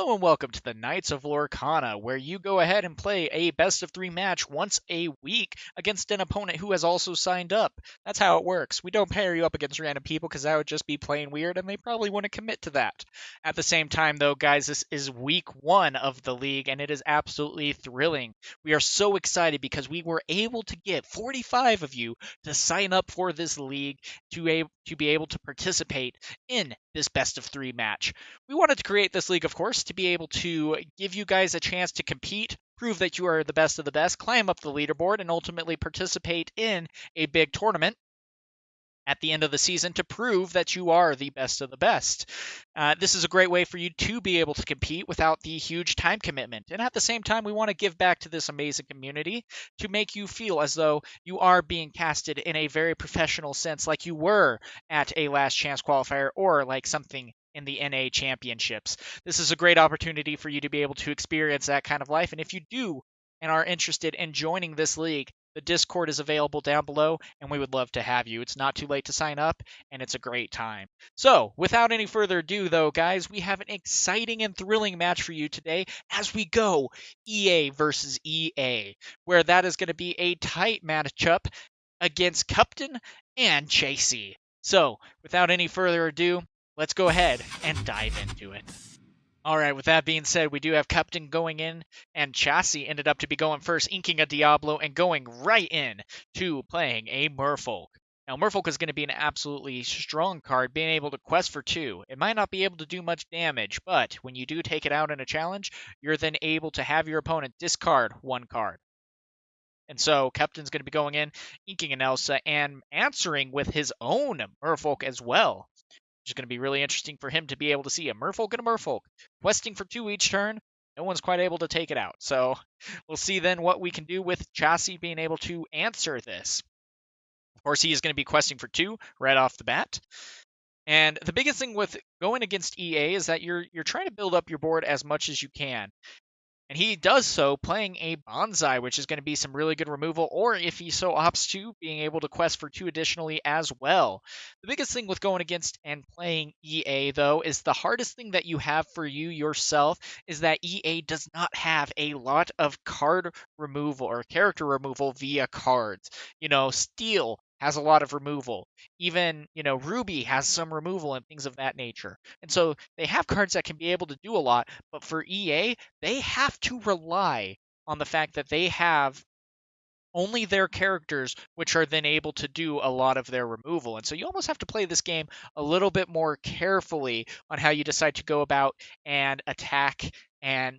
Hello and welcome to the Knights of Lorcana, where you go ahead and play a best of 3 match once a week against an opponent who has also signed up. That's how it works. We don't pair you up against random people because that would just be plain weird and they probably wouldn't commit to that. At the same time, though, guys, this is week 1 of the league and it is absolutely thrilling. We are so excited because we were able to get 45 of you to sign up for this league to be able to participate in this best of 3 match. We wanted to create this league, of course, to be able to give you guys a chance to compete, prove that you are the best of the best, climb up the leaderboard, and ultimately participate in a big tournament at the end of the season to prove that you are the best of the best. This is a great way for you to be able to compete without the huge time commitment. And at the same time, we want to give back to this amazing community to make you feel as though you are being casted in a very professional sense, like you were at a last chance qualifier or like something in the NA championships. This is a great opportunity for you to be able to experience that kind of life. And if you do and are interested in joining this league, the Discord is available down below, and we would love to have you. It's not too late to sign up, and it's a great time. So, without any further ado, though, guys, we have an exciting and thrilling match for you today as we go EA versus EA, where that is going to be a tight matchup against Kuptain and Chasey. So, without any further ado, let's go ahead and dive into it. All right, with that being said, we do have Kuptain going in, and Chasey ended up to be going first, inking a Diablo and going right in to playing a Merfolk. Now, Merfolk is going to be an absolutely strong card, being able to quest for 2. It might not be able to do much damage, but when you do take it out in a challenge, you're then able to have your opponent discard 1 card. And so Kuptain's going to be going in, inking an Elsa, and answering with his own Merfolk as well. Which is going to be really interesting for him to be able to see a Merfolk and a Merfolk questing for 2 each turn. No one's quite able to take it out. So we'll see then what we can do with Chasey being able to answer this. Of course, he is going to be questing for 2 right off the bat. And the biggest thing with going against EA is that you're trying to build up your board as much as you can. And he does so playing a Bonsai, which is going to be some really good removal, or if he so opts to, being able to quest for 2 additionally as well. The biggest thing with going against and playing EA, though, is the hardest thing that you have for you yourself is that EA does not have a lot of card removal or character removal via cards. Steel has a lot of removal. Even, Ruby has some removal and things of that nature. And so they have cards that can be able to do a lot, but for EA, they have to rely on the fact that they have only their characters, which are then able to do a lot of their removal. And so you almost have to play this game a little bit more carefully on how you decide to go about and attack and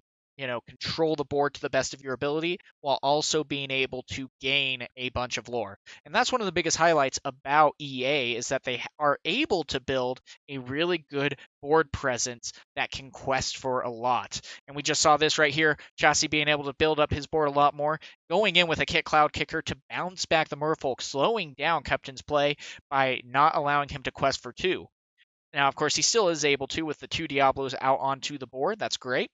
control the board to the best of your ability while also being able to gain a bunch of lore. And that's one of the biggest highlights about EA is that they are able to build a really good board presence that can quest for a lot. And we just saw this right here, Chasey being able to build up his board a lot more, going in with a Kick Cloud Kicker to bounce back the Merfolk, slowing down Kuptain's play by not allowing him to quest for 2. Now, of course, he still is able to with the 2 Diablos out onto the board. That's great.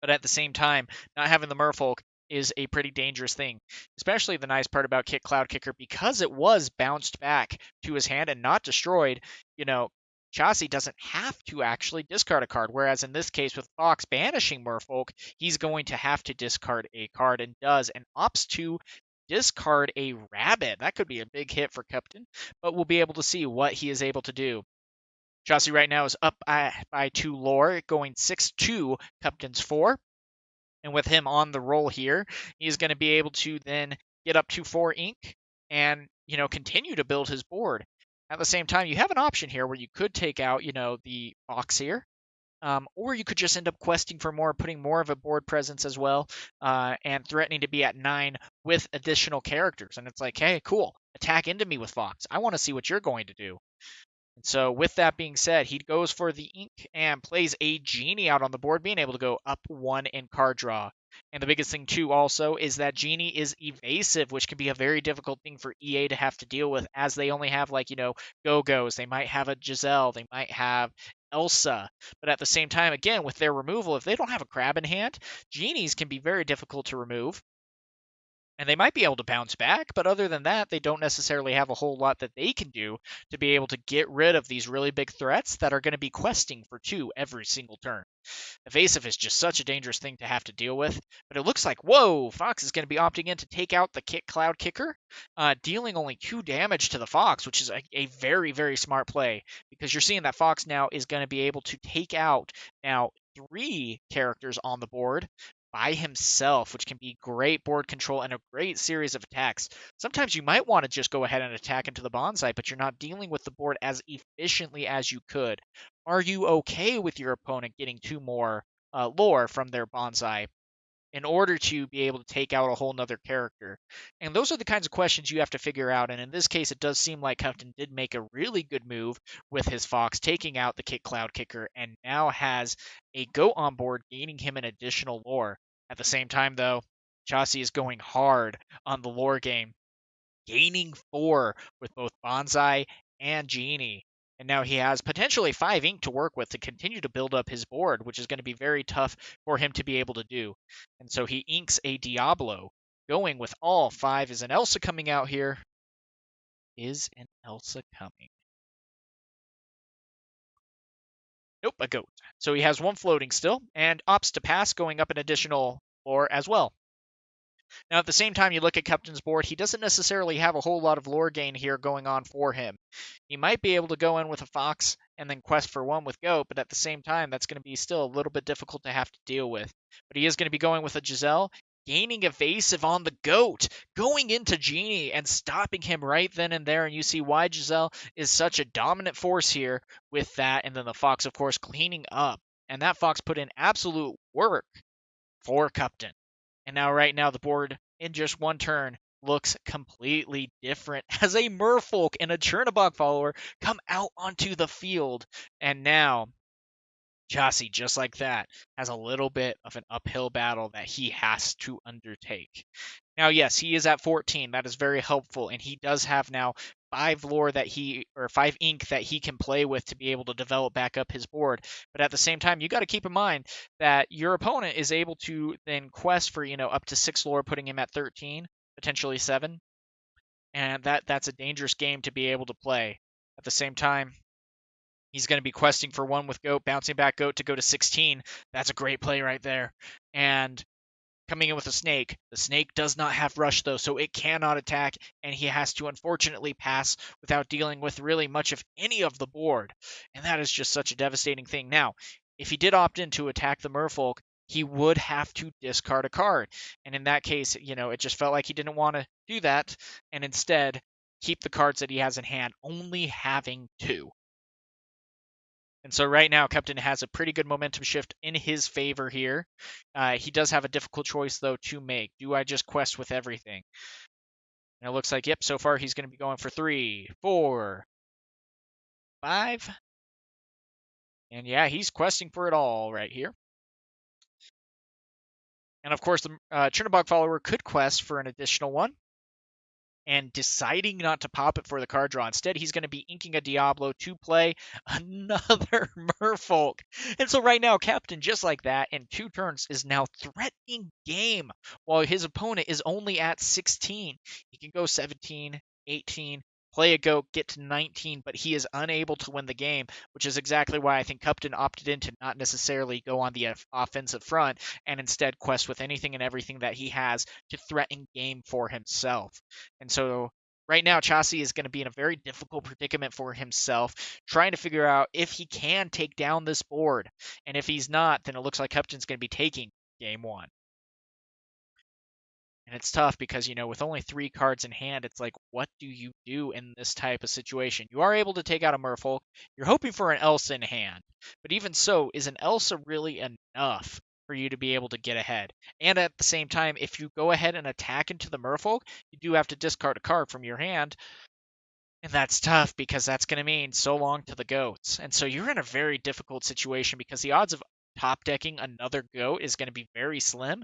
But at the same time, not having the Merfolk is a pretty dangerous thing. Especially the nice part about Kick Cloud Kicker, because it was bounced back to his hand and not destroyed, Chasey doesn't have to actually discard a card. Whereas in this case with Fox banishing Merfolk, he's going to have to discard a card and does, and opts to discard a Rabbit. That could be a big hit for Kuptain, but we'll be able to see what he is able to do. Chasey right now is up by 2 lore, going 6-2, Kuptain's 4. And with him on the roll here, he's going to be able to then get up to 4 ink and, continue to build his board. At the same time, you have an option here where you could take out, the Fox here. Or you could just end up questing for more, putting more of a board presence as well, and threatening to be at 9 with additional characters. And it's like, hey, cool, attack into me with Fox. I want to see what you're going to do. And so with that being said, he goes for the ink and plays a Genie out on the board, being able to go up 1 in card draw. And the biggest thing, too, also, is that Genie is evasive, which can be a very difficult thing for EA to have to deal with, as they only have, Go-Go's. They might have a Giselle. They might have Elsa. But at the same time, again, with their removal, if they don't have a crab in hand, Genies can be very difficult to remove. And they might be able to bounce back, but other than that, they don't necessarily have a whole lot that they can do to be able to get rid of these really big threats that are going to be questing for 2 every single turn. Evasive is just such a dangerous thing to have to deal with, but it looks like, whoa, Fox is going to be opting in to take out the Cloud Kicker, dealing only 2 damage to the Fox, which is a very, very smart play, because you're seeing that Fox now is going to be able to take out now 3 characters on the board by himself, which can be great board control and a great series of attacks. Sometimes you might want to just go ahead and attack into the bonsai, but you're not dealing with the board as efficiently as you could. Are you okay with your opponent getting 2 more lore from their bonsai in order to be able to take out a whole nother character? And those are the kinds of questions you have to figure out. And in this case, it does seem like Kuptain did make a really good move with his Fox, taking out the Cloud Kicker, and now has a goat on board, gaining him an additional lore. At the same time, though, Chasey is going hard on the lore game, gaining 4 with both Bonsai and Genie. And now he has potentially 5 ink to work with to continue to build up his board, which is going to be very tough for him to be able to do. And so he inks a Diablo, going with all 5. Is an Elsa coming out here? Is an Elsa coming? Nope, a goat. So he has 1 floating still, and opts to pass, going up an additional lore as well. Now, at the same time, you look at Kuptain's board, he doesn't necessarily have a whole lot of lore gain here going on for him. He might be able to go in with a Fox and then quest for 1 with Goat, but at the same time, that's going to be still a little bit difficult to have to deal with. But he is going to be going with a Giselle, gaining evasive on the Goat, going into Genie and stopping him right then and there. And you see why Giselle is such a dominant force here with that. And then the Fox, of course, cleaning up. And that Fox put in absolute work for Kuptain. And now, right now, the board in just 1 turn looks completely different as a Merfolk and a Chernobog follower come out onto the field. And now, Chasey, just like that, has a little bit of an uphill battle that he has to undertake. Now, yes, he is at 14. That is very helpful, and he does have now 5 lore that or 5 ink that he can play with to be able to develop back up his board. But at the same time, you got to keep in mind that your opponent is able to then quest for, up to 6 lore, putting him at 13, potentially 7. And that's a dangerous game to be able to play. At the same time, he's going to be questing for 1 with Goat, bouncing back Goat to go to 16. That's a great play right there. And coming in with a Snake. The Snake does not have Rush, though, so it cannot attack, and he has to unfortunately pass without dealing with really much of any of the board. And that is just such a devastating thing. Now, if he did opt in to attack the Merfolk, he would have to discard a card. And in that case, it just felt like he didn't want to do that, and instead keep the cards that he has in hand, only having 2. And so right now, Kuptain has a pretty good momentum shift in his favor here. He does have a difficult choice, though, to make. Do I just quest with everything? And it looks like, yep, so far he's going to be going for 3, 4, 5. And yeah, he's questing for it all right here. And of course, the Chernobog follower could quest for an additional 1. And deciding not to pop it for the card draw. Instead, he's going to be inking a Diablo to play another Merfolk. And so right now, Kuptain, just like that, in 2 turns, is now threatening game, while his opponent is only at 16. He can go 17, 18, play a Goat, get to 19, but he is unable to win the game, which is exactly why I think Kuptain opted in to not necessarily go on the offensive front and instead quest with anything and everything that he has to threaten game for himself. And so right now, Chasey is going to be in a very difficult predicament for himself, trying to figure out if he can take down this board. And if he's not, then it looks like Kuptain's going to be taking game 1. And it's tough because, with only 3 cards in hand, it's like, what do you do in this type of situation? You are able to take out a Merfolk. You're hoping for an Elsa in hand. But even so, is an Elsa really enough for you to be able to get ahead? And at the same time, if you go ahead and attack into the Merfolk, you do have to discard a card from your hand. And that's tough because that's going to mean so long to the Goats. And so you're in a very difficult situation because the odds of top decking another Goat is going to be very slim.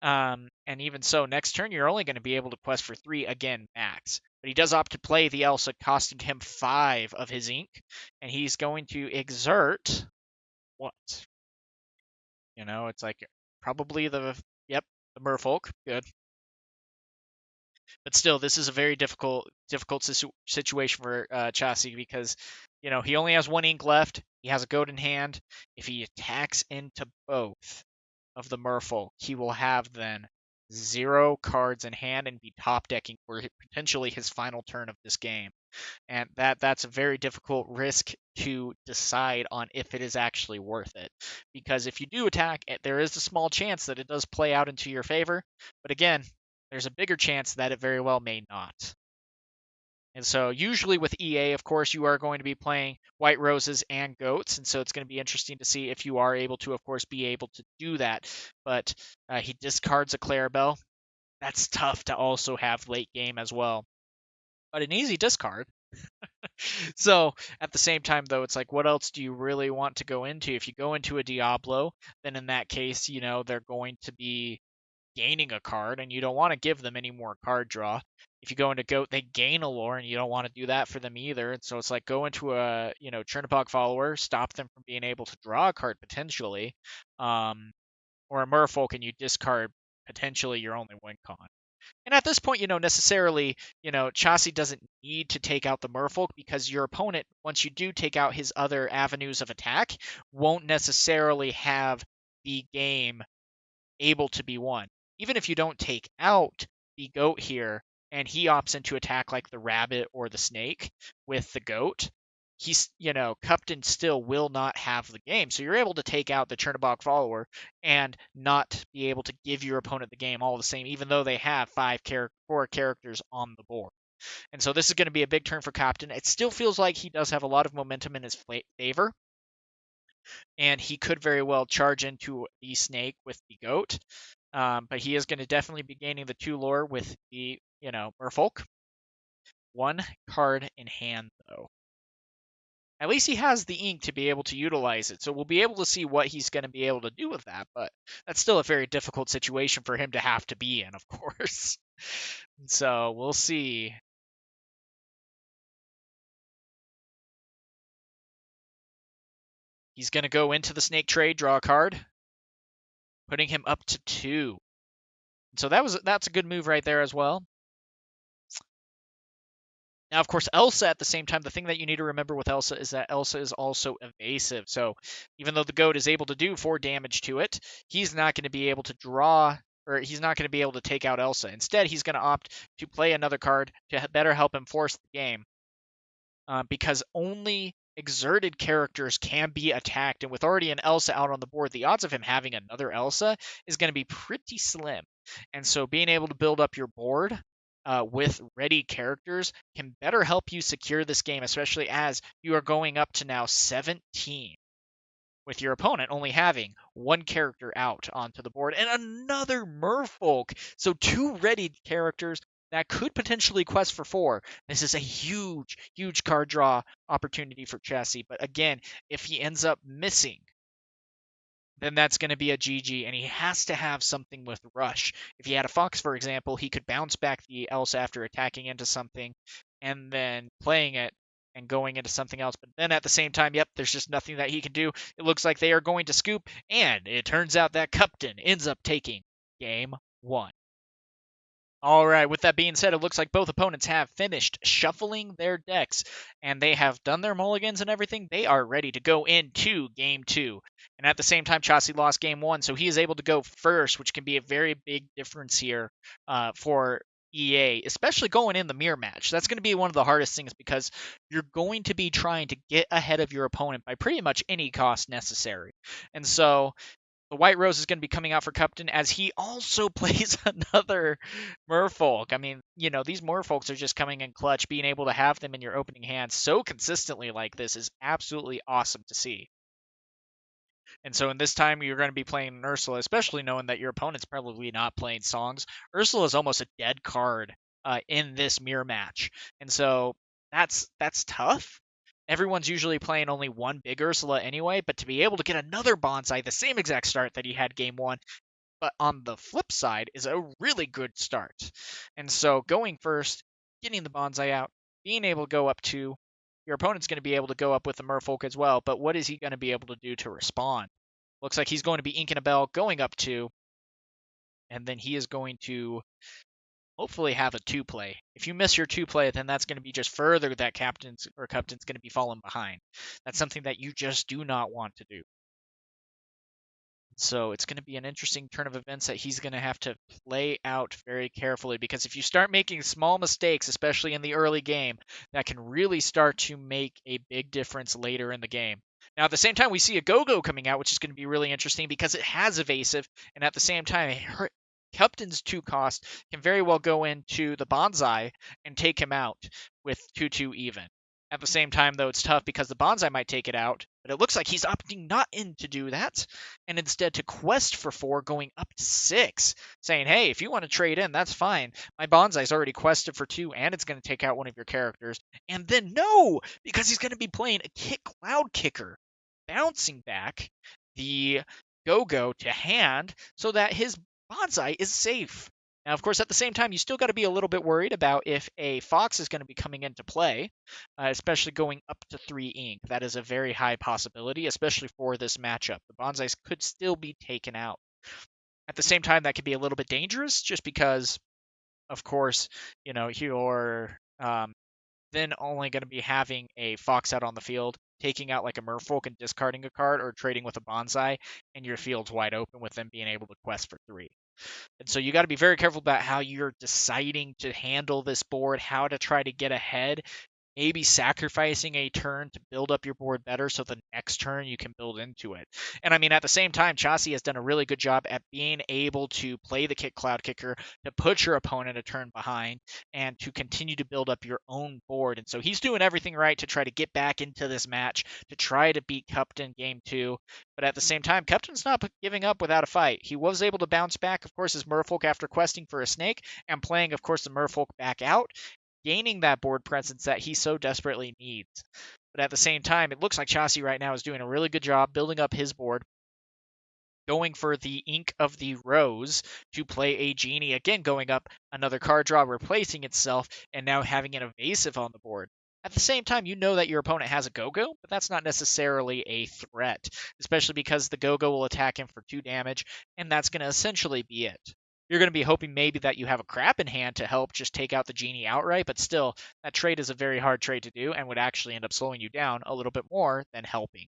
And even so, next turn, you're only going to be able to quest for 3 again, max. But he does opt to play the Elsa, costing him 5 of his ink. And he's going to exert what? It's like probably the Merfolk. Good. But still, this is a very difficult situation for Chasey because he only has one ink left. He has a goat in hand. If he attacks into both of the merfolk, he will have then 0 cards in hand and be top decking for potentially his final turn of this game. And that's a very difficult risk to decide on if it is actually worth it. Because if you do attack, there is a small chance that it does play out into your favor. But again, there's a bigger chance that it very well may not. And so usually with EA, of course, you are going to be playing white roses and goats. And so it's going to be interesting to see if you are able to, of course, be able to do that. But he discards a Clarabelle. That's tough to also have late game as well. But an easy discard. So at the same time, though, it's like, what else do you really want to go into? If you go into a Diablo, then in that case, they're going to be gaining a card, and you don't want to give them any more card draw. If you go into Goat, they gain a lore, and you don't want to do that for them either. And so it's like, go into a Chernobog follower, stop them from being able to draw a card potentially, or a Merfolk, and you discard potentially your only win con. And at this point, necessarily, Chasey doesn't need to take out the Merfolk because your opponent, once you do take out his other avenues of attack, won't necessarily have the game able to be won. Even if you don't take out the goat here and he opts into attack like the rabbit or the snake with the goat, Kuptain still will not have the game. So you're able to take out the Chernobog follower and not be able to give your opponent the game all the same, even though they have 4 characters on the board. And so this is going to be a big turn for Kuptain. It still feels like he does have a lot of momentum in his favor, and he could very well charge into the snake with the goat. But he is going to definitely be gaining the 2 lore with the, Merfolk. 1 card in hand, though. At least he has the ink to be able to utilize it, so we'll be able to see what he's going to be able to do with that, but that's still a very difficult situation for him to have to be in, of course. So we'll see. He's going to go into the snake trade, draw a card, putting him up to 2. So that's a good move right there as well. Now, of course, Elsa at the same time, the thing that you need to remember with Elsa is that Elsa is also evasive. So even though the goat is able to do 4 damage to it, he's not going to be able to draw, or he's not going to be able to take out Elsa. Instead, he's going to opt to play another card to better help him force the game. Because only exerted characters can be attacked. And with already an Elsa out on the board, the odds of him having another Elsa is going to be pretty slim. And so being able to build up your board with ready characters can better help you secure this game, especially as you are going up to now 17 with your opponent only having 1 character out onto the board and another Merfolk. So 2 ready characters that could potentially quest for 4. This is a huge, huge card draw opportunity for Chasey. But again, if he ends up missing, then that's going to be a GG, and he has to have something with Rush. If he had a Fox, for example, he could bounce back the Elsa after attacking into something and then playing it and going into something else. But then at the same time, yep, there's just nothing that he can do. It looks like they are going to scoop, and it turns out that Kuptain ends up taking game 1. All right, with that being said, it looks like both opponents have finished shuffling their decks, and they have done their mulligans and everything. They are ready to go into game 2. And at the same time, Chasey lost game 1, so he is able to go first, which can be a very big difference here for EA, especially going in the mirror match. That's going to be one of the hardest things because you're going to be trying to get ahead of your opponent by pretty much any cost necessary. And so the White Rose is going to be coming out for Kuptain as he also plays another Merfolk. I mean, these Merfolks are just coming in clutch. Being able to have them in your opening hand so consistently like this is absolutely awesome to see. And so in this time, you're going to be playing Ursula, especially knowing that your opponent's probably not playing songs. Ursula is almost a dead card in this mirror match. And so that's tough. Everyone's usually playing only 1 big Ursula anyway, but to be able to get another bonsai, the same exact start that he had game 1, but on the flip side, is a really good start. And so going first, getting the bonsai out, being able to go up 2, your opponent's going to be able to go up with the Merfolk as well, but what is he going to be able to do to respond? Looks like he's going to be inking a bell, going up 2, and then he is going to hopefully have a 2-play. If you miss your 2-play, then that's going to be just further that Kuptain's going to be falling behind. That's something that you just do not want to do. So it's going to be an interesting turn of events that he's going to have to play out very carefully, because if you start making small mistakes, especially in the early game, that can really start to make a big difference later in the game. Now, at the same time, we see a Go-Go coming out, which is going to be really interesting because it has evasive, and at the same time, Kuptain's 2 cost can very well go into the Bonsai and take him out with 2-2 even. At the same time, though, it's tough because the Bonsai might take it out, but it looks like he's opting not in to do that, and instead to quest for 4, going up to 6, saying, hey, if you want to trade in, that's fine. My Bonsai's already quested for 2, and it's going to take out one of your characters. And then no, because he's going to be playing a Kick Cloud Kicker, bouncing back the Go-Go to hand so that his Bonsai is safe. Now, of course, at the same time, you still got to be a little bit worried about if a Fox is going to be coming into play, especially going up to 3 ink. That is a very high possibility, especially for this matchup. The Bonsais could still be taken out. At the same time, that could be a little bit dangerous just because, of course, you're then only going to be having a Fox out on the field, taking out like a Merfolk and discarding a card, or trading with a Bonsai, and your field's wide open with them being able to quest for 3. And so you got to be very careful about how you're deciding to handle this board, how to try to get ahead, maybe sacrificing a turn to build up your board better so the next turn you can build into it. And I mean, at the same time, Chasey has done a really good job at being able to play the Cloud Kicker to put your opponent a turn behind and to continue to build up your own board. And so he's doing everything right to try to get back into this match, to try to beat Kuptain game 2. But at the same time, Kuptain's not giving up without a fight. He was able to bounce back, of course, his Merfolk after questing for a snake and playing, of course, the Merfolk back out, gaining that board presence that he so desperately needs. But at the same time, it looks like Chasey right now is doing a really good job building up his board, going for the Ink of the Rose to play a Genie, again going up another card draw, replacing itself, and now having an evasive on the board. At the same time, you know that your opponent has a Go-Go, but that's not necessarily a threat, especially because the Go-Go will attack him for 2 damage, and that's going to essentially be it. You're going to be hoping maybe that you have a crap in hand to help just take out the Genie outright, but still, that trade is a very hard trade to do and would actually end up slowing you down a little bit more than helping.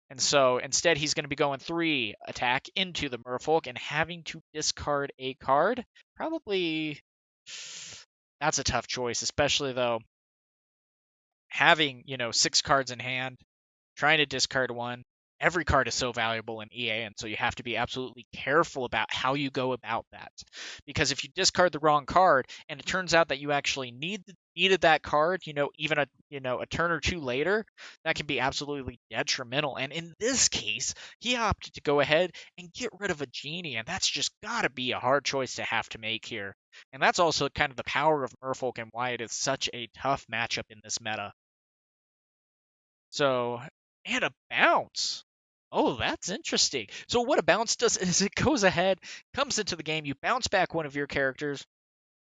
And so instead, he's going to be going 3 attack into the Merfolk and having to discard a card. Probably that's a tough choice, especially though having, 6 cards in hand, trying to discard 1. Every card is so valuable in EA, and so you have to be absolutely careful about how you go about that. Because if you discard the wrong card and it turns out that you actually needed that card, even a turn or 2 later, that can be absolutely detrimental. And in this case, he opted to go ahead and get rid of a Genie, and that's just got to be a hard choice to have to make here. And that's also kind of the power of Merfolk and why it is such a tough matchup in this meta. So, and a bounce. Oh, that's interesting. So what a bounce does is it goes ahead, comes into the game, you bounce back one of your characters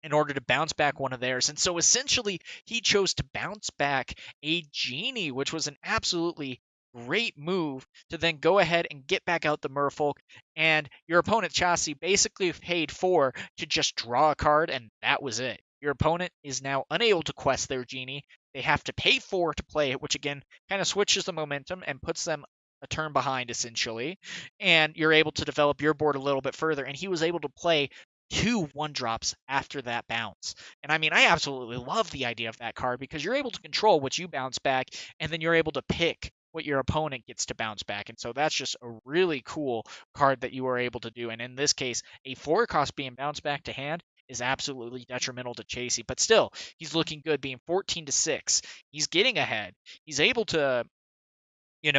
in order to bounce back one of theirs. And so essentially, he chose to bounce back a Genie, which was an absolutely great move to then go ahead and get back out the Merfolk. And your opponent, Chasey, basically paid 4 to just draw a card, and that was it. Your opponent is now unable to quest their Genie. They have to pay 4 to play it, which again kind of switches the momentum and puts them a turn behind essentially, and you're able to develop your board a little bit further. And he was able to play 2 1-drops after that bounce. And I mean, I absolutely love the idea of that card because you're able to control what you bounce back, and then you're able to pick what your opponent gets to bounce back. And so that's just a really cool card that you are able to do. And in this case, a 4 cost being bounced back to hand is absolutely detrimental to Chasey, but still, he's looking good, being 14-6. He's getting ahead. He's able to,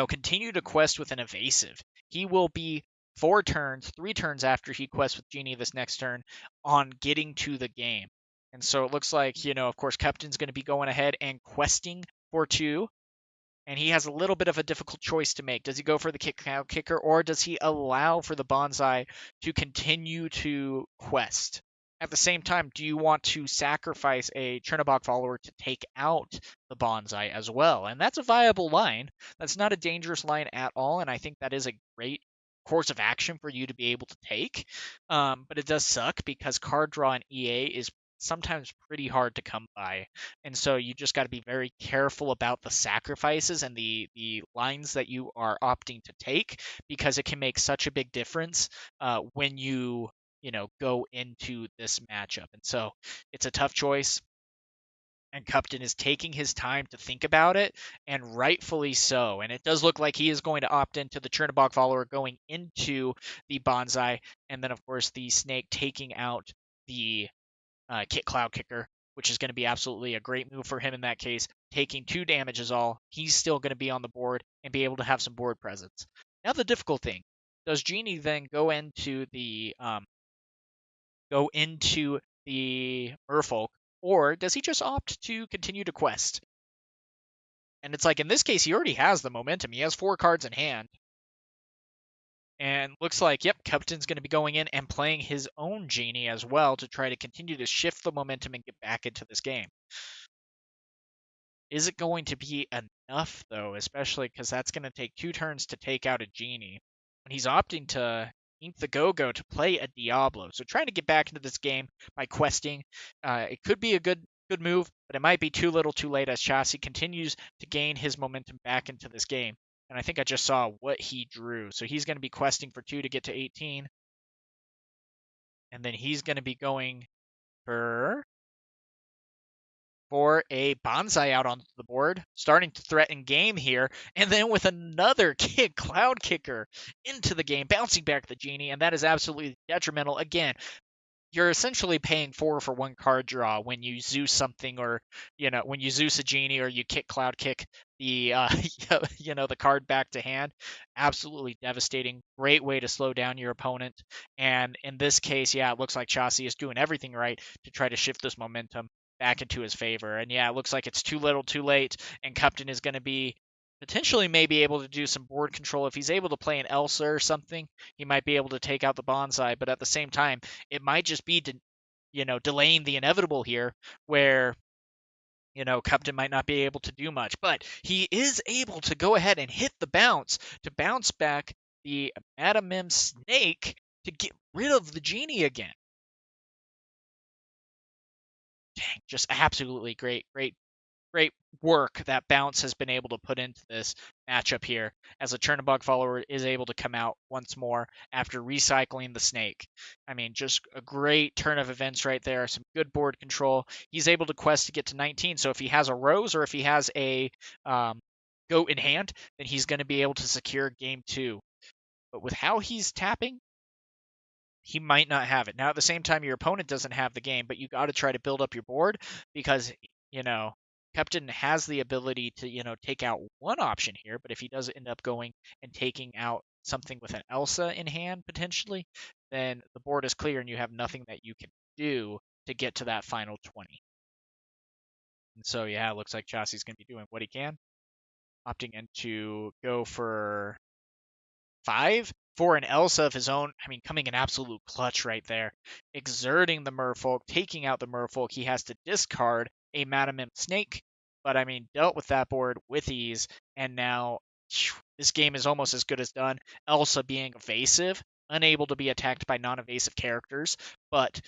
continue to quest with an evasive. He will be 3 turns after he quests with Genie this next turn on getting to the game. And so it looks like, of course, Kuptain's going to be going ahead and questing for 2. And he has a little bit of a difficult choice to make. Does he go for the kicker, or does he allow for the Bonsai to continue to quest? At the same time, do you want to sacrifice a Chernobog follower to take out the Bonsai as well? And that's a viable line. That's not a dangerous line at all, and I think that is a great course of action for you to be able to take. But it does suck because card draw in EA is sometimes pretty hard to come by. And so you just got to be very careful about the sacrifices and the lines that you are opting to take, because it can make such a big difference when you go into this matchup. And so it's a tough choice, and Kuptain is taking his time to think about it, and rightfully so. And it does look like he is going to opt into the Chernobog follower going into the Bonsai, and then of course the Snake taking out the Kit Cloud Kicker, which is going to be absolutely a great move for him in that case. Taking 2 damage is all. He's still going to be on the board and be able to have some board presence. Now the difficult thing: does Genie then go into the Merfolk, or does he just opt to continue to quest? And it's like, in this case, he already has the momentum. He has 4 cards in hand. And looks like, yep, Kuptain's going to be going in and playing his own Genie as well to try to continue to shift the momentum and get back into this game. Is it going to be enough, though, especially because that's going to take 2 turns to take out a Genie? And he's opting to ink the Go-Go to play a Diablo. So trying to get back into this game by questing. It could be a good move, but it might be too little too late as Chasey continues to gain his momentum back into this game. And I think I just saw what he drew. So he's going to be questing for 2 to get to 18. And then he's going to be going for a Bonsai out on the board, starting to threaten game here, and then with another Cloud Kicker into the game, bouncing back the Genie, and that is absolutely detrimental. Again, you're essentially paying 4 for 1 card draw when you Zeus something, or when you Zeus a Genie, or you Cloud Kick the the card back to hand. Absolutely devastating. Great way to slow down your opponent. And in this case, yeah, it looks like Chasey is doing everything right to try to shift this momentum back into his favor. And yeah, it looks like it's too little too late, and Kuptain is going to be potentially maybe able to do some board control. If he's able to play an Elsa or something, he might be able to take out the Bonsai. But at the same time, it might just be delaying the inevitable here, where Kuptain might not be able to do much. But he is able to go ahead and hit the bounce to bounce back the Madam Mim Snake to get rid of the Genie again. Dang, just absolutely great work that Bounce has been able to put into this matchup here, as a Chernobog follower is able to come out once more after recycling the Snake. I mean, just a great turn of events right there. Some good board control. He's able to quest to get to 19, so if he has a Rose or if he has a Goat in hand, then he's going to be able to secure game 2. But with how he's tapping, he might not have it. Now, at the same time, your opponent doesn't have the game, but you got to try to build up your board, because, Kuptain has the ability to, take out one option here, but if he does end up going and taking out something with an Elsa in hand, potentially, then the board is clear and you have nothing that you can do to get to that final 20. And so, yeah, it looks like Chasey's going to be doing what he can, opting in to go for 5 for an Elsa of his own. I mean, coming in absolute clutch right there. Exerting the Merfolk, taking out the Merfolk. He has to discard a Madam Mim Snake, but I mean, dealt with that board with ease, and now this game is almost as good as done. Elsa being evasive, unable to be attacked by non-evasive characters, but,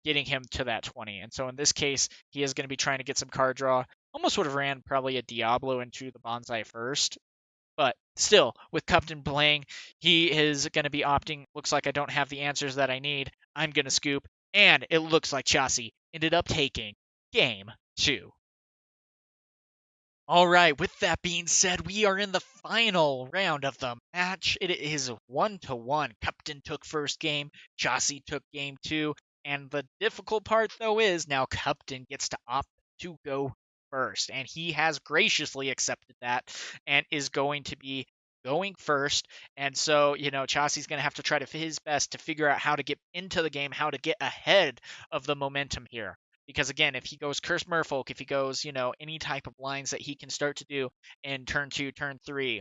getting him to that 20. And so in this case, he is going to be trying to get some card draw. Almost would have ran probably a Diablo into the Bonsai first, but still, with Kuptain playing, he is going to be opting. Looks like I don't have the answers that I need. I'm going to scoop. And it looks like Chasey ended up taking game 2. All right, with that being said, we are in the final round of the match. It is 1-1. Kuptain took first game, Chasey took game 2. And the difficult part, though, is now Kuptain gets to opt to go first. And he has graciously accepted that and is going to be going first. And so, Chasey's going to have to try his best to figure out how to get into the game, how to get ahead of the momentum here. Because again, if he goes Curse Merfolk, if he goes, any type of lines that he can start to do in turn 2, turn 3,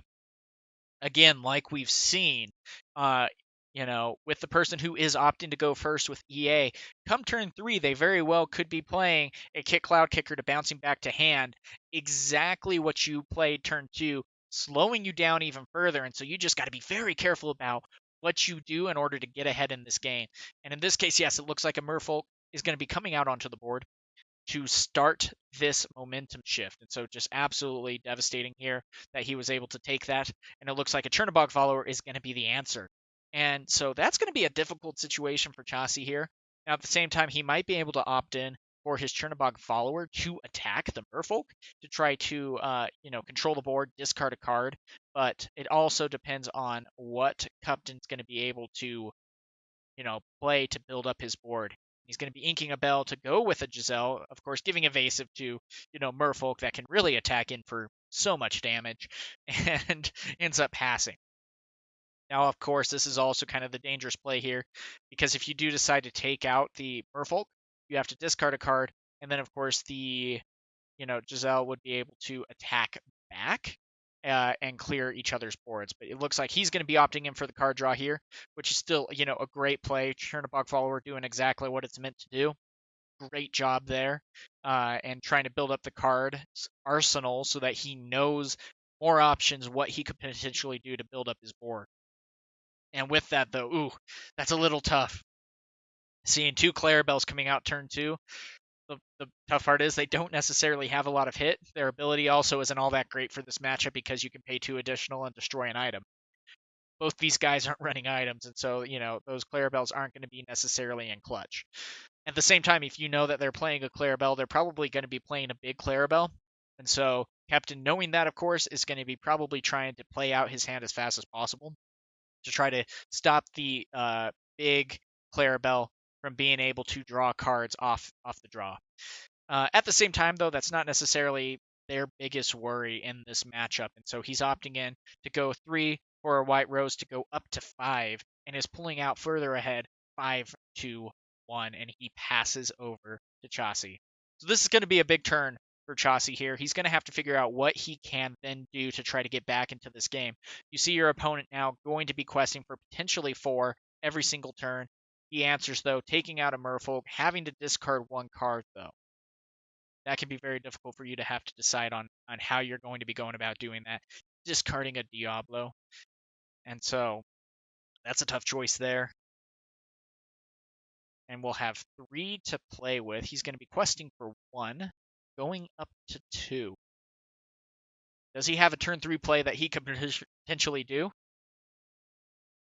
again, like we've seen, with the person who is opting to go first with EA, come turn 3, they very well could be playing a Cloud Kicker to bouncing back to hand, exactly what you played turn 2, slowing you down even further. And so you just got to be very careful about what you do in order to get ahead in this game. And in this case, yes, it looks like a Merfolk is going to be coming out onto the board to start this momentum shift. And so just absolutely devastating here that he was able to take that. And it looks like a Chernobog follower is going to be the answer. And so that's going to be a difficult situation for Chasey here. Now, at the same time, he might be able to opt in for his Chernobog follower to attack the Merfolk to try to, control the board, discard a card. But it also depends on what Kuptain's going to be able to, play to build up his board. He's going to be inking a bell to go with a Giselle, of course, giving evasive to, Merfolk that can really attack in for so much damage and ends up passing. Now, of course, this is also kind of the dangerous play here because if you do decide to take out the Merfolk, you have to discard a card, and then, of course, the Giselle would be able to attack back and clear each other's boards. But it looks like he's going to be opting in for the card draw here, which is still, a great play. Chernobog follower doing exactly what it's meant to do. Great job there, and trying to build up the card arsenal so that he knows more options, what he could potentially do to build up his board. And with that, though, that's a little tough. Seeing 2 Clarabelles coming out turn 2, the tough part is they don't necessarily have a lot of hit. Their ability also isn't all that great for this matchup because you can pay 2 additional and destroy an item. Both these guys aren't running items, and so, those Clarabelles aren't going to be necessarily in clutch. At the same time, if you know that they're playing a Clarabelle, they're probably going to be playing a big Clarabelle. And so Kuptain, knowing that, of course, is going to be probably trying to play out his hand as fast as possible to try to stop the big Clarabelle from being able to draw cards off the draw. At the same time, though, that's not necessarily their biggest worry in this matchup. And so he's opting in to go 3 for a White Rose to go up to 5 and is pulling out further ahead 5-1, and he passes over to Chasey. So this is going to be a big turn for Chasey here. He's going to have to figure out what he can then do to try to get back into this game. You see your opponent now going to be questing for potentially 4 every single turn. He answers, though, taking out a Merfolk, having to discard 1 card, though. That can be very difficult for you to have to decide on how you're going to be going about doing that. Discarding a Diablo. And so that's a tough choice there. And we'll have 3 to play with. He's going to be questing for 1, going up to 2. Does he have a turn 3 play that he could potentially do?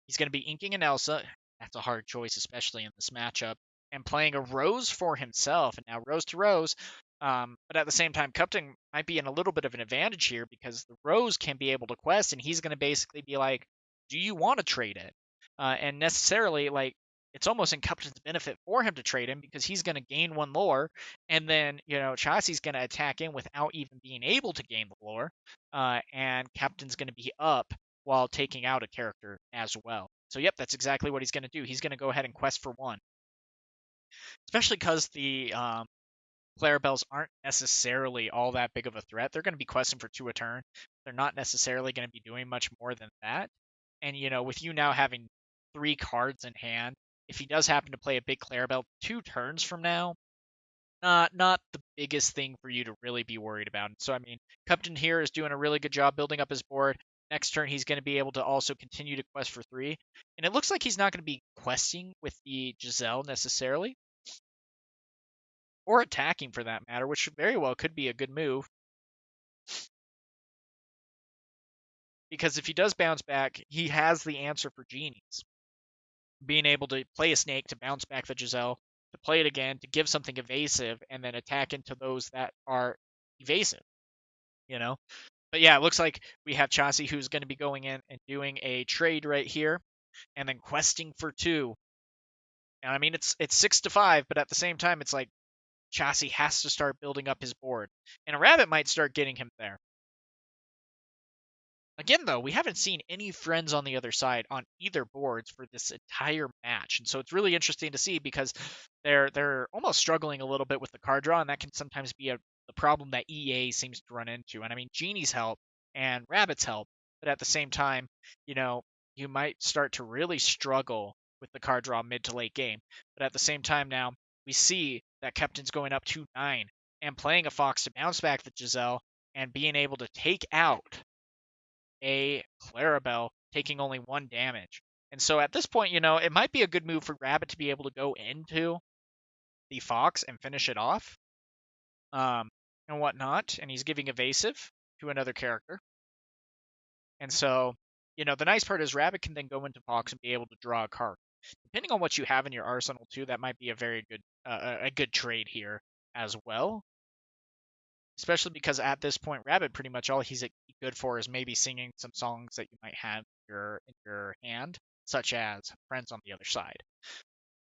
He's going to be inking an Elsa. That's a hard choice, especially in this matchup. And playing a Rose for himself. And now Rose to Rose. But at the same time, Kuptain might be in a little bit of an advantage here because the Rose can be able to quest, and he's going to basically be like, do you want to trade it? And necessarily, like, it's almost in Kuptain's benefit for him to trade him because he's going to gain 1 lore, and then, Chasey's going to attack in without even being able to gain the lore, and Kuptain's going to be up while taking out a character as well. So, yep, that's exactly what he's going to do. He's going to go ahead and quest for 1. Especially because the Clarabelles aren't necessarily all that big of a threat. They're going to be questing for 2 a turn. They're not necessarily going to be doing much more than that. And, with you now having 3 cards in hand, if he does happen to play a big Clarabelle 2 turns from now, not the biggest thing for you to really be worried about. So, I mean, Kuptain here is doing a really good job building up his board. Next turn, he's going to be able to also continue to quest for 3. And it looks like he's not going to be questing with the Giselle necessarily, or attacking for that matter, which very well could be a good move. Because if he does bounce back, he has the answer for genies. Being able to play a snake to bounce back the Giselle, to play it again, to give something evasive, and then attack into those that are evasive. But yeah, it looks like we have Chasey who's going to be going in and doing a trade right here, and then questing for 2. And I mean, it's 6-5, but at the same time, it's like Chasey has to start building up his board, and a rabbit might start getting him there. Again, though, we haven't seen any friends on the other side on either boards for this entire match, and so it's really interesting to see because they're almost struggling a little bit with the card draw, and that can sometimes be the problem that EA seems to run into. And I mean, Genie's help and Rabbit's help, but at the same time, you might start to really struggle with the card draw mid to late game. But at the same time now, we see that Kuptain's going up 2-9 and playing a Fox to bounce back the Giselle and being able to take out a Clarabelle, taking only 1 damage. And so at this point, it might be a good move for Rabbit to be able to go into the Fox and finish it off, and whatnot. And he's giving evasive to another character. And so, the nice part is Rabbit can then go into Fox and be able to draw a card. Depending on what you have in your arsenal too, that might be a very good a good trade here as well. Especially because at this point, Rabbit pretty much all he's good for is maybe singing some songs that you might have in your hand, such as Friends on the Other Side.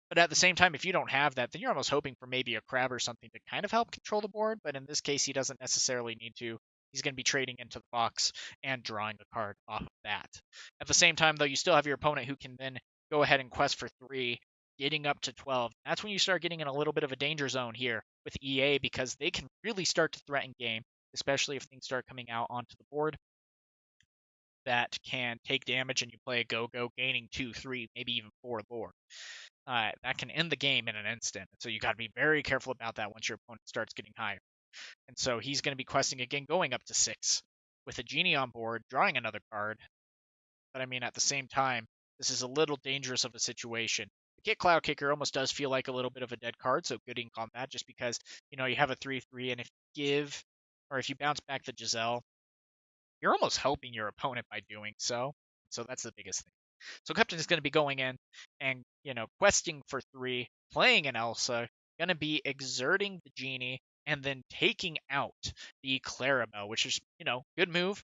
But at the same time, if you don't have that, then you're almost hoping for maybe a crab or something to kind of help control the board. But in this case, he doesn't necessarily need to. He's going to be trading into the box and drawing a card off of that. At the same time, though, you still have your opponent who can then go ahead and quest for 3, getting up to 12. That's when you start getting in a little bit of a danger zone here with EA, because they can really start to threaten game, especially if things start coming out onto the board that can take damage and you play a go-go, gaining 2, 3, maybe even 4 lore. That can end the game in an instant. So you got to be very careful about that once your opponent starts getting higher. And so he's going to be questing again, going up to 6 with a genie on board, drawing another card. But I mean, at the same time, this is a little dangerous of a situation. The Kit Cloud Kicker almost does feel like a little bit of a dead card, so good ink on that, just because, you have a 3/3, and if you bounce back the Giselle, you're almost helping your opponent by doing so. So that's the biggest thing. So Kuptain is going to be going in and, questing for 3, playing an Elsa, going to be exerting the Genie, and then taking out the Clarabelle, which is, good move.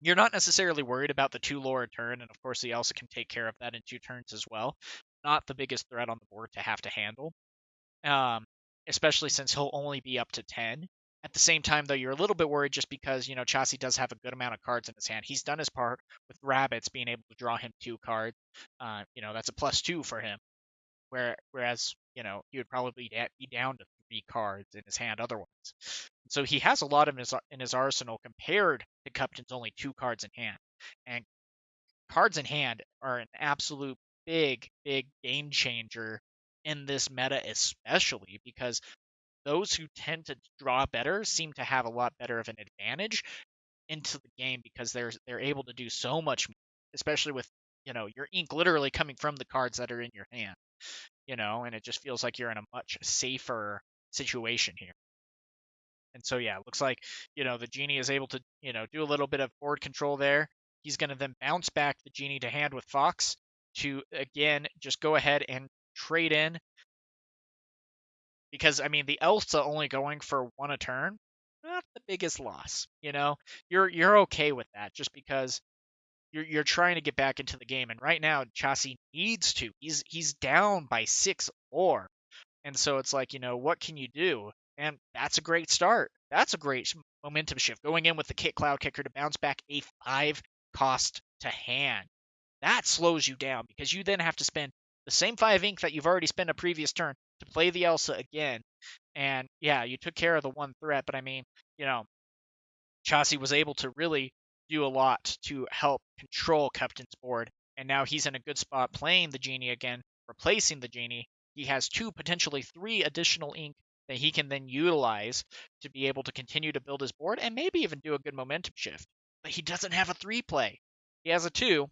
You're not necessarily worried about the 2 lore a turn, and of course the Elsa can take care of that in 2 turns as well. Not the biggest threat on the board to have to handle, especially since he'll only be up to 10. At the same time, though, you're a little bit worried just because, Chasey does have a good amount of cards in his hand. He's done his part with Rabbits being able to draw him 2 cards. That's a +2 for him. Whereas, he would probably be down to 3 cards in his hand otherwise. So he has a lot in his arsenal compared to Kuptain's only 2 cards in hand. And cards in hand are an absolute big, big game changer in this meta, especially because those who tend to draw better seem to have a lot better of an advantage into the game because they're able to do so much more, especially with your ink literally coming from the cards that are in your hand, and it just feels like you're in a much safer situation here. And so yeah, it looks like the Genie is able to do a little bit of board control there. He's going to then bounce back the Genie to hand with Fox to again just go ahead and trade in. Because, I mean, the Elsa only going for 1 a turn, not the biggest loss. You're okay with that just because you're trying to get back into the game. And right now, Chasey needs to. He's down by 6 lore. And so it's like, what can you do? And that's a great start. That's a great momentum shift. Going in with the Kit Cloud Kicker to bounce back a 5 cost to hand. That slows you down because you then have to spend the same 5 ink that you've already spent a previous turn to play the Elsa again. And yeah, you took care of the 1 threat, but I mean, Chasey was able to really do a lot to help control Kuptain's board. And now he's in a good spot playing the Genie again, replacing the Genie. He has 2, potentially 3 additional ink that he can then utilize to be able to continue to build his board and maybe even do a good momentum shift. But he doesn't have a 3 play. He has a 2,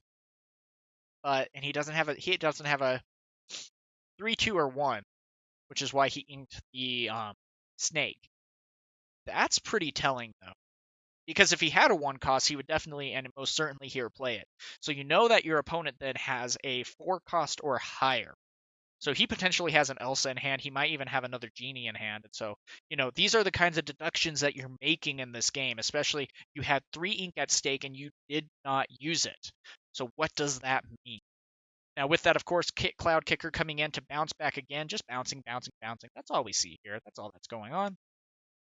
and he doesn't have a 3, 2, or 1, which is why he inked the snake. That's pretty telling though, because if he had a 1 cost, he would definitely and most certainly here play it. So you know that your opponent then has a 4 cost or higher. So he potentially has an Elsa in hand. He might even have another Genie in hand. And so, these are the kinds of deductions that you're making in this game, especially you had 3 ink at stake and you did not use it. So what does that mean? Now with that, of course, Kit Cloud Kicker coming in to bounce back again, just bouncing, bouncing, bouncing. That's all we see here. That's all that's going on.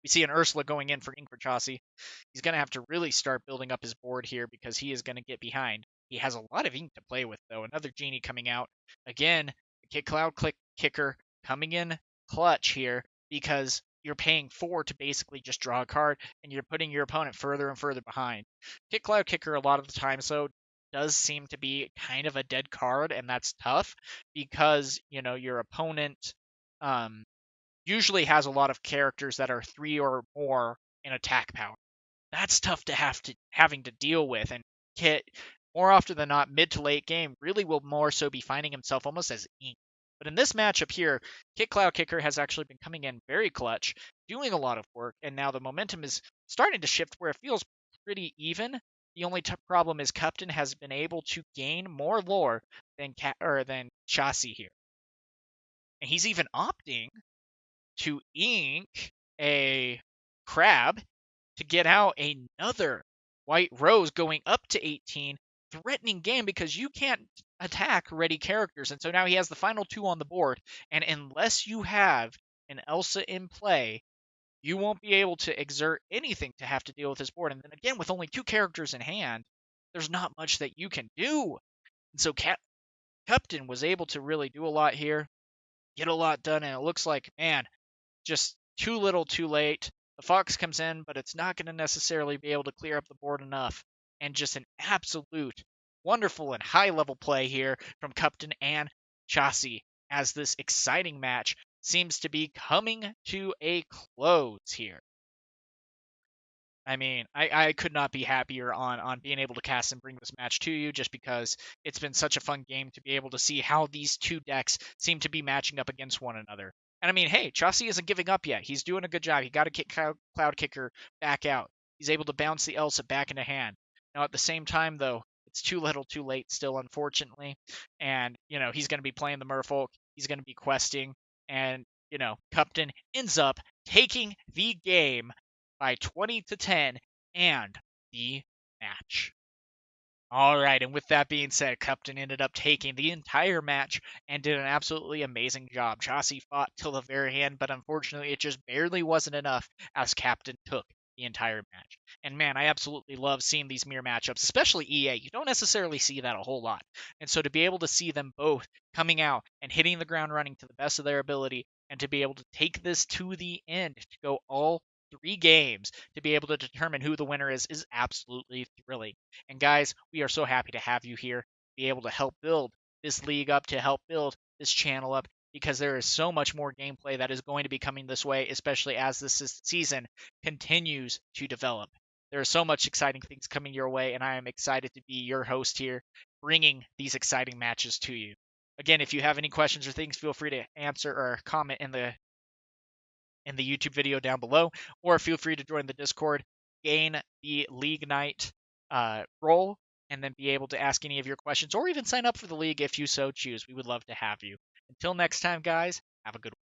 We see an Ursula going in for ink for Chasey. He's going to have to really start building up his board here because he is going to get behind. He has a lot of ink to play with, though. Another Genie coming out. Again, Kit Cloud Kicker coming in clutch here because you're paying 4 to basically just draw a card, and you're putting your opponent further and further behind. Kit Cloud Kicker, a lot of the time, so does seem to be kind of a dead card, and that's tough because, your opponent usually has a lot of characters that are 3 or more in attack power. That's tough to having to deal with, and Kit, more often than not, mid to late game, really will more so be finding himself almost as ink. But in this matchup here, Cloud Kicker has actually been coming in very clutch, doing a lot of work, and now the momentum is starting to shift where it feels pretty even. The only problem is Kuptain has been able to gain more lore than Chasey here. And he's even opting to ink a crab to get out another white rose going up to 18, threatening game because you can't attack ready characters. And so now he has the final 2 on the board, and unless you have an Elsa in play, you won't be able to exert anything to have to deal with this board. And then again, with only 2 characters in hand, there's not much that you can do. And so Kuptain was able to really do a lot here, get a lot done, and it looks like, man, just too little too late. The Fox comes in, but it's not going to necessarily be able to clear up the board enough. And just an absolute wonderful and high level play here from Kuptain and Chasey as this exciting match seems to be coming to a close here. I mean, I could not be happier on being able to cast and bring this match to you, just because it's been such a fun game to be able to see how these 2 decks seem to be matching up against one another. And I mean, hey, Chasey isn't giving up yet. He's doing a good job. He got to kick Cloud Kicker back out. He's able to bounce the Elsa back into hand. Now, at the same time, though, it's too little too late still, unfortunately. And, he's going to be playing the Merfolk. He's going to be questing. And, Kuptain ends up taking the game by 20-10 and the match. All right, and with that being said, Kuptain ended up taking the entire match and did an absolutely amazing job. Chasey fought till the very end, but unfortunately it just barely wasn't enough as Kuptain took the entire match. And man, I absolutely love seeing these mirror matchups, especially EA. You don't necessarily see that a whole lot. And so to be able to see them both coming out and hitting the ground running to the best of their ability, and to be able to take this to the end, to go all 3 games to be able to determine who the winner is absolutely thrilling. And guys, we are so happy to have you here, be able to help build this league up, to help build this channel up, because there is so much more gameplay that is going to be coming this way, especially as this season continues to develop. There are so much exciting things coming your way, and I am excited to be your host here, bringing these exciting matches to you. Again, if you have any questions or things, feel free to answer or comment in the YouTube video down below, or feel free to join the Discord, gain the League Night role, and then be able to ask any of your questions, or even sign up for the league if you so choose. We would love to have you. Until next time, guys, have a good one.